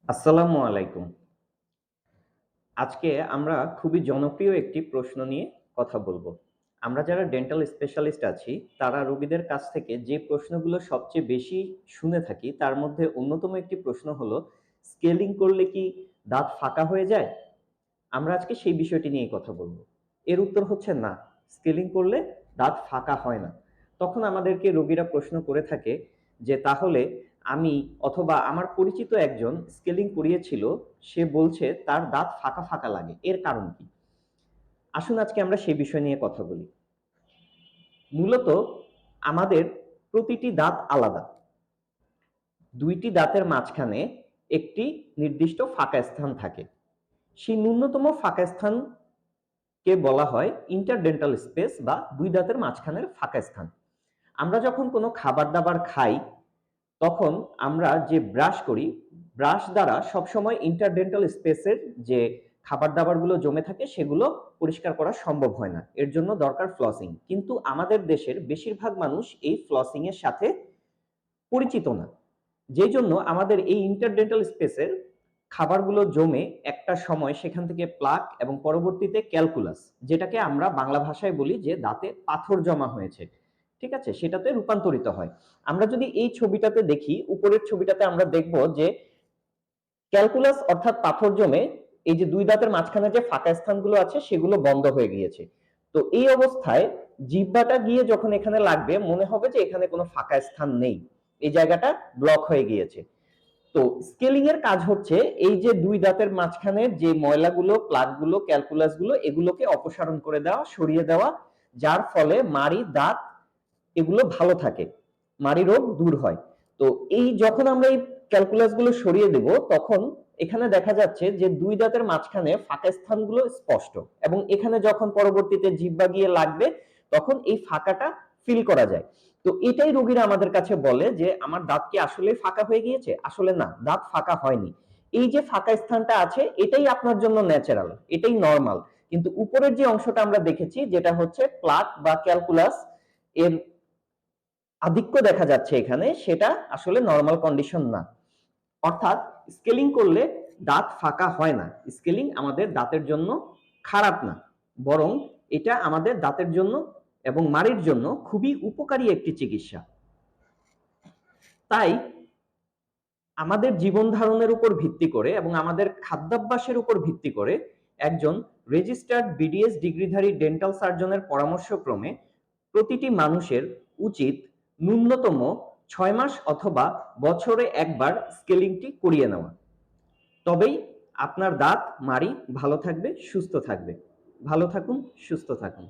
আসসালামু আলাইকুম। আজকে আমরা খুবই জনপ্রিয় একটি প্রশ্ন নিয়ে কথা বলব। আমরা যারা ডেন্টাল স্পেশালিস্ট আছি, তারা রোগীদের কাছ থেকে যে প্রশ্নগুলো সবচেয়ে বেশি শুনে থাকি, তার মধ্যে অন্যতম একটি প্রশ্ন হলো, স্কেলিং করলে কি দাঁত ফাঁকা হয়ে যায়? আমরা আজকে সেই বিষয়টি নিয়ে কথা বলব। এর উত্তর হচ্ছে না, স্কেলিং করলে দাঁত ফাঁকা হয় না। তখন আমাদেরকে রোগীরা প্রশ্ন করে থাকে যে, তাহলে আমি অথবা আমার পরিচিত একজন স্কেলিং করিয়েছিল, সে বলছে তার দাঁত ফাঁকা, ফাঁকা লাগে। এর কারণ কি? আসুন আজকে আমরা সেই বিষয় নিয়ে কথা বলি। মূলত আমাদের প্রতিটি দাঁত আলাদা। ২ টি দাঁতের মাঝখানে একটি নির্দিষ্ট ফাঁকা স্থান থাকে। সেই ন্যূনতম ফাঁকা স্থানকে বলা হয় ইন্টারডেন্টাল স্পেস বা ২ দাঁতের মাঝখানের ফাঁকা স্থান। আমরা যখন কোনো খাবার-দাবার খাই, তখন আমরা যে ব্রাশ করি, ব্রাশ দ্বারা সবসময় ইন্টারডেন্টাল স্পেসের যে খাবার-দাবারগুলো জমে থাকে, সেগুলো পরিষ্কার করা সম্ভব হয় না। এর জন্য দরকার ফ্লসিং। কিন্তু আমাদের দেশের বেশিরভাগ মানুষ এই ফ্লসিং এর সাথে পরিচিত না। যেজন্য আমাদের এই ইন্টারডেন্টাল স্পেসের খাবারগুলো জমে একটা সময় সেখান থেকে প্লাক এবং পরবর্তীতে ক্যালকুলাস, যেটাকে আমরা বাংলা ভাষায় বলি যে দাঁতে পাথর জমা হয়েছে। ঠিক আছে? সেটাতে রূপান্তরিত হয়। আমরা যদি এই ছবিটাতে দেখি, উপরের ছবিটাতে আমরা দেখব যে ক্যালকুলাস অর্থাৎ পাথর জমে এই যে ২ দাঁতের মাঝখানে যে ফাঁকা স্থানগুলো আছে সেগুলো বন্ধ হয়ে গিয়েছে। তো এই অবস্থায় জিহ্বাটা গিয়ে যখন এখানে লাগবে, মনে হবে যে এখানে কোনো ফাঁকা স্থান নেই। এই জায়গাটা ব্লক হয়ে গিয়েছে। তো স্কেলিং এর কাজ হচ্ছে এই যে ২ দাঁতের মাঝখানের যে ময়লাগুলো, প্লাকগুলো, ক্যালকুলাসগুলো, এগুলোকে অপসারণ করে দেওয়া, সরিয়ে দেওয়া, যার ফলে মাড়ি, দাঁত এগুলো ভালো থাকে। মাড়ি রোগ দূর হয়। তো এই যখন আমরা এই ক্যালকুলাসগুলো সরিয়ে দেব, তখন এখানে দেখা যাচ্ছে যে ২ দাঁতের মাঝখানে ফাঁকা স্থানগুলো স্পষ্ট, এবং এখানে যখন পরবর্তীতে জিহ্বা গিয়ে লাগবে, তখন এই ফাঁকাটা ফিল করা যায়। তো এটাই রোগীরা আমাদের কাছে বলে যে, আমার দাঁত কি আসলেই ফাঁকা হয়ে গিয়েছে? আসলে না, দাঁত ফাঁকা হয়নি। এই যে ফাঁকা স্থানটা আছে, এটাই আপনার জন্য ন্যাচারাল, এটাই নরমাল। কিন্তু উপরের যে অংশটা আমরা দেখেছি, যেটা হচ্ছে প্লাক বা ক্যালকুলাস, এর আধিক্য দেখা যাচ্ছে এখানে, সেটা আসলে নরমাল কন্ডিশন না। অর্থাৎ স্কেলিং করলে দাঁত ফাঁকা হয় না। স্কেলিং আমাদের দাঁতের জন্য খারাপ না, বরং এটা আমাদের দাঁতের জন্য এবং মাড়ির জন্য খুবই উপকারী একটি চিকিৎসা। তাই আমাদের জীবন ধারণের উপর ভিত্তি করে এবং আমাদের খাদ্যাভ্যাসের উপর ভিত্তি করে একজন রেজিস্টার্ড বিডিএস ডিগ্রিধারী ডেন্টাল সার্জনের পরামর্শক্রমে প্রতিটি মানুষের উচিত ন্যূনতম ৬ মাস অথবা বছরে একবার স্কেলিংটি করিয়ে নেওয়া। তবেই আপনার দাঁত, মাড়ি ভালো থাকবে, সুস্থ থাকবে। ভালো থাকুন, সুস্থ থাকুন।